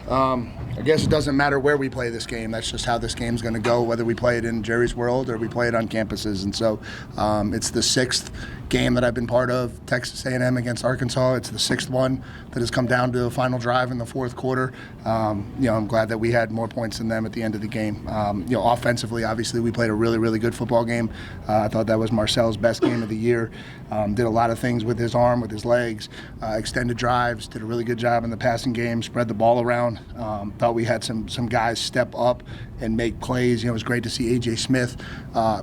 I guess it doesn't matter where we play this game. That's just how this game's going to go, whether we play it in Jerry's World or we play it on campuses. And so it's the sixth game that I've been part of, Texas A&M against Arkansas. It's the sixth one that has come down to a final drive in the fourth quarter. I'm glad that we had more points than them at the end of the game. Offensively, obviously, we played a really, really good football game. I thought that was Marcel's best game of the year. Did a lot of things with his arm, with his legs, extended drives, did a really good job in the passing game, spread the ball around. Thought we had some guys step up and make plays. It was great to see A.J. Smith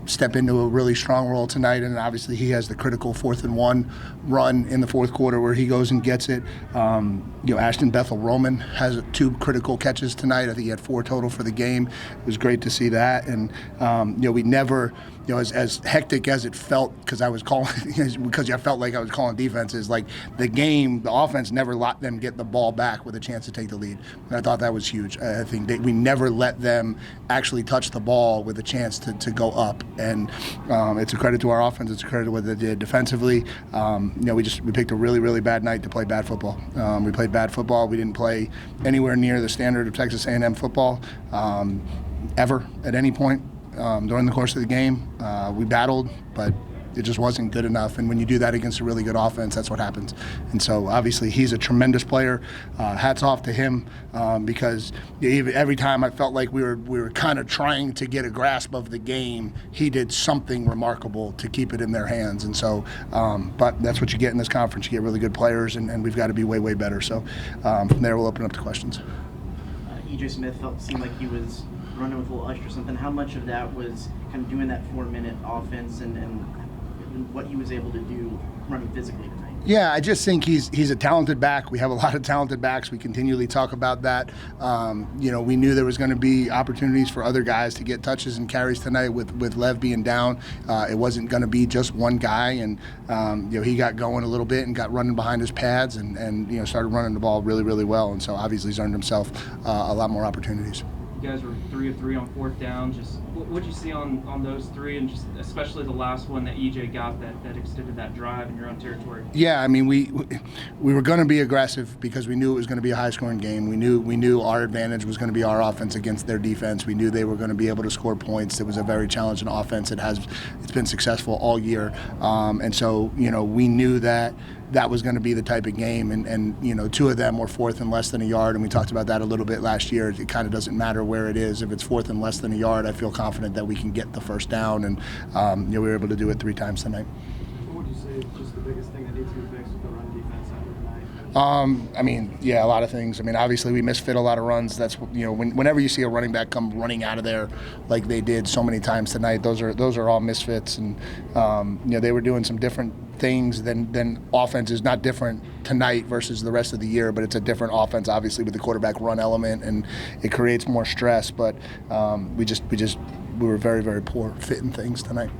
step into a really strong role tonight, and obviously he has the critical 4th and 1 run in the fourth quarter where he goes and gets it. Ashton Bethel-Roman has 2 critical catches tonight. I think he had 4 total for the game. It was great to see that, and we never, as hectic as it felt, because I felt like I was calling defenses, like the offense never let them get the ball back with a chance to take the lead. And I thought that was huge. I think we never let them actually touch the ball with a chance to go up. And it's a credit to our offense. It's a credit to what they did defensively. We picked a really, really bad night to play bad football. We played bad football. We didn't play anywhere near the standard of Texas A&M football ever at any point. During the course of the game, we battled, but it just wasn't good enough. And when you do that against a really good offense, that's what happens. And so obviously he's a tremendous player. Hats off to him, because every time I felt like we were kind of trying to get a grasp of the game, he did something remarkable to keep it in their hands. And so, but that's what you get in this conference. You get really good players, and we've got to be way, way better. So from there, we'll open up to questions. E.J. Smith seemed like he was running with a little ush or something. How much of that was kind of doing that 4-minute offense and what he was able to do running physically tonight? Yeah, I just think he's a talented back. We have a lot of talented backs. We continually talk about that. We knew there was going to be opportunities for other guys to get touches and carries tonight with Lev being down. It wasn't going to be just one guy, and he got going a little bit and got running behind his pads and started running the ball really, really well. And so obviously he's earned himself a lot more opportunities. You guys were 3 of 3 on 4th down. Just what did you see on those 3, and just especially the last one that EJ got that extended that drive in your own territory? Yeah, I mean we were going to be aggressive because we knew it was going to be a high-scoring game. We knew our advantage was going to be our offense against their defense. We knew they were going to be able to score points. It was a very challenging offense. It's been successful all year, and so we knew that was going to be the type of game, and 2 of them were 4th and less than a yard, and we talked about that a little bit last year. It kind of doesn't matter where it is. If it's 4th and less than a yard, I feel confident that we can get the first down, and we were able to do it 3 times tonight. What would you say is just the biggest thing that needs to be fixed with the run defense after tonight? A lot of things. Obviously we misfit a lot of runs. That's whenever you see a running back come running out of there like they did so many times tonight, those are all misfits, and they were doing some different things than offense is not different tonight versus the rest of the year, but it's a different offense obviously with the quarterback run element, and it creates more stress, but we were very, very poor fitting things tonight.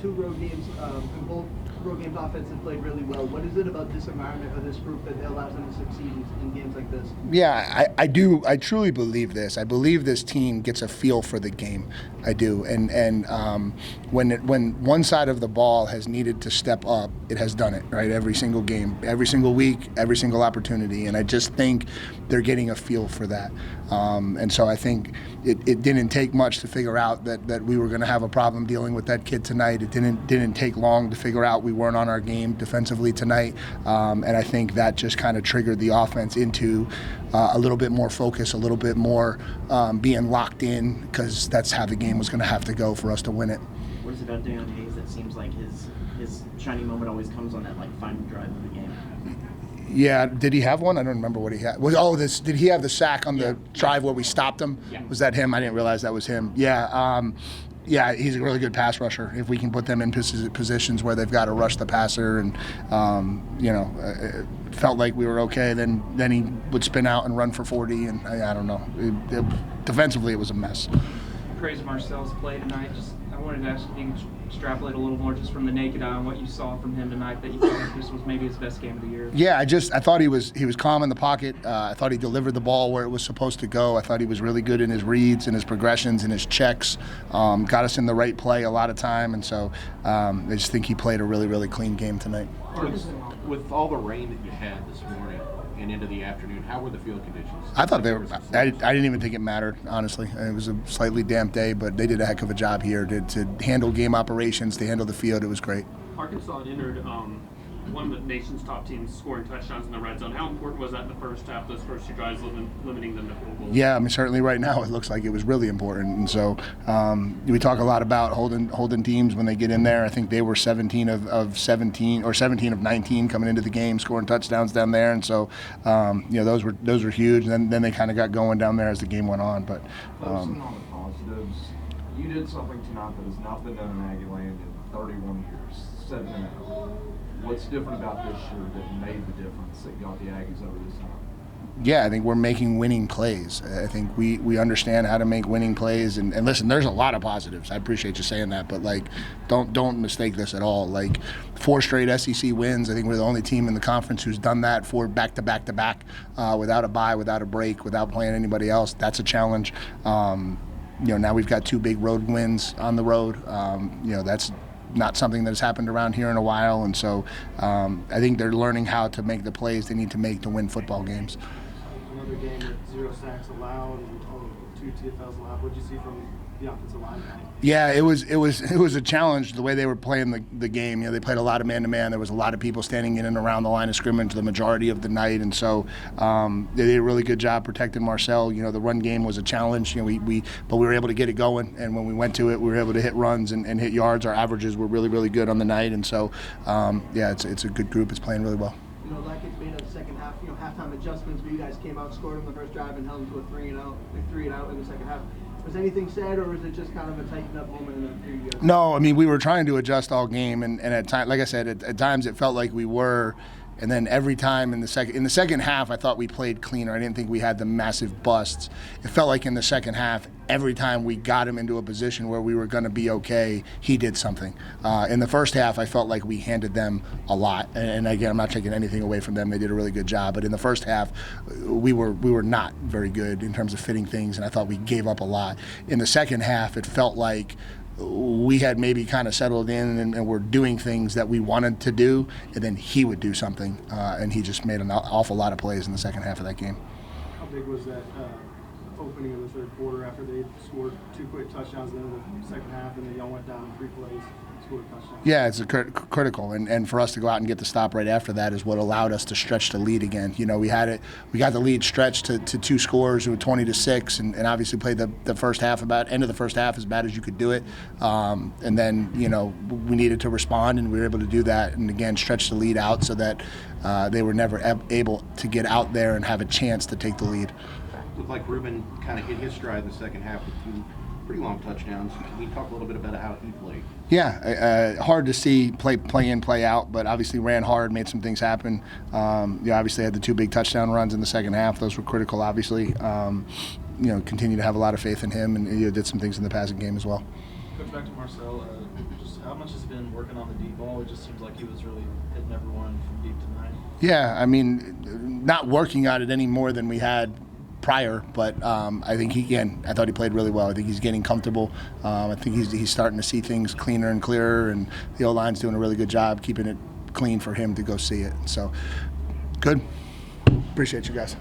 2 road games, and both road games offense have played really well. What is it about this environment or this group that allows them to succeed in games like this? Yeah, I do. I truly believe this. I believe this team gets a feel for the game. I do. And when one side of the ball has needed to step up, it has done it, right? Every single game, every single week, every single opportunity. And I just think they're getting a feel for that. And so I think it didn't take much to figure out that we were going to have a problem dealing with that kid tonight. It didn't take long to figure out we weren't on our game defensively tonight. And I think that just kind of triggered the offense into a little bit more focus, a little bit more being locked in, because that's how the game was going to have to go for us to win it. What is it about Daniel Hayes that seems like his shining moment always comes on that final drive of the game? Yeah, did he have one? I don't remember what he had. Did he have the sack on the drive where we stopped him? Yeah. Was that him? I didn't realize that was him. Yeah. Yeah, he's a really good pass rusher. If we can put them in positions where they've got to rush the passer, and it felt like we were okay, then he would spin out and run for 40, and I don't know. Defensively, it was a mess. Praise Marcel's play tonight. I wanted to ask if you can extrapolate a little more just from the naked eye on what you saw from him tonight, that you felt like this was maybe his best game of the year. Yeah, I thought he was calm in the pocket. I thought he delivered the ball where it was supposed to go. I thought he was really good in his reads and his progressions and his checks. Got us in the right play a lot of time, and so I just think he played a really, really clean game tonight. With all the rain that you had this morning, and into the afternoon. How were the field conditions? I thought they were. I didn't even think it mattered, honestly. It was a slightly damp day, but they did a heck of a job here to handle game operations, to handle the field. It was great. Arkansas entered one of the nation's top teams scoring touchdowns in the red zone. How important was that in the first half, those first two drives, limiting them to field goals? Yeah, I mean, certainly right now it looks like it was really important. And so we talk a lot about holding teams when they get in there. I think they were 17 of 17 or 17 of 19 coming into the game, scoring touchdowns down there. And so, those were huge. And then they kind of got going down there as the game went on. But focusing on the positives, you did something tonight that has not been done in Aggie Land in 31 years, 7-0. What's different about this year that made the difference that got the Aggies over this time? Yeah, I think we're making winning plays. I think we understand how to make winning plays. And listen, there's a lot of positives. I appreciate you saying that, but don't mistake this at all. 4 straight SEC wins. I think we're the only team in the conference who's done that 4 back-to-back without a bye, without a break, without playing anybody else. That's a challenge. Now we've got 2 big road wins on the road. That's not something that has happened around here in a while, and so I think they're learning how to make the plays they need to make to win football games. Another game with 0 sacks allowed and 2 TFLs allowed. What did you see from the offensive line? Yeah, it was a challenge the way they were playing the game. They played a lot of man-to-man. There was a lot of people standing in and around the line of scrimmage the majority of the night, and so they did a really good job protecting Marcel. The run game was a challenge. But we were able to get it going, and when we went to it, we were able to hit runs and hit yards. Our averages were really, really good on the night, and so it's a good group. It's playing really well. Like it's made of the second half, halftime adjustments, but you guys came out, scored on the first drive, and held them to a 3 and out in the second half. Was anything said, or was it just kind of a tightened up moment in the previous? No, I mean, we were trying to adjust all game, and at times, like I said, at times it felt like we were. And then every time in the second half, I thought we played cleaner. I didn't think we had the massive busts. It felt like in the second half, every time we got him into a position where we were going to be okay, he did something. In the first half, I felt like we handed them a lot. And again, I'm not taking anything away from them. They did a really good job. But in the first half, we were not very good in terms of fitting things, and I thought we gave up a lot. In the second half, it felt like we had maybe kind of settled in and were doing things that we wanted to do, and then he would do something, and he just made an awful lot of plays in the second half of that game. How big was that opening of the third quarter after they scored 2 quick touchdowns in the second half, and then y'all went down 3 plays? Yeah, it's critical, and for us to go out and get the stop right after that is what allowed us to stretch the lead again. We got the lead stretched to 2 scores, with 20-6, and obviously played the first half end of the first half as bad as you could do it, and then we needed to respond, and we were able to do that, and again stretch the lead out so that they were never able to get out there and have a chance to take the lead. Looked like Ruben kind of hit his stride in the second half with 2 pretty long touchdowns. Can you talk a little bit about how he played? Yeah, hard to see play in, play out, but obviously ran hard, made some things happen. Obviously had the 2 big touchdown runs in the second half. Those were critical, obviously. Continue to have a lot of faith in him, and did some things in the passing game as well. Coach, back to Marcel. Just how much has he been working on the deep ball? It just seems like he was really hitting everyone from deep tonight. Yeah, I mean, not working on it any more than we had prior, but I think I thought he played really well. I think he's getting comfortable. I think he's starting to see things cleaner and clearer, and the O-line's doing a really good job keeping it clean for him to go see it. So, good. Appreciate you guys.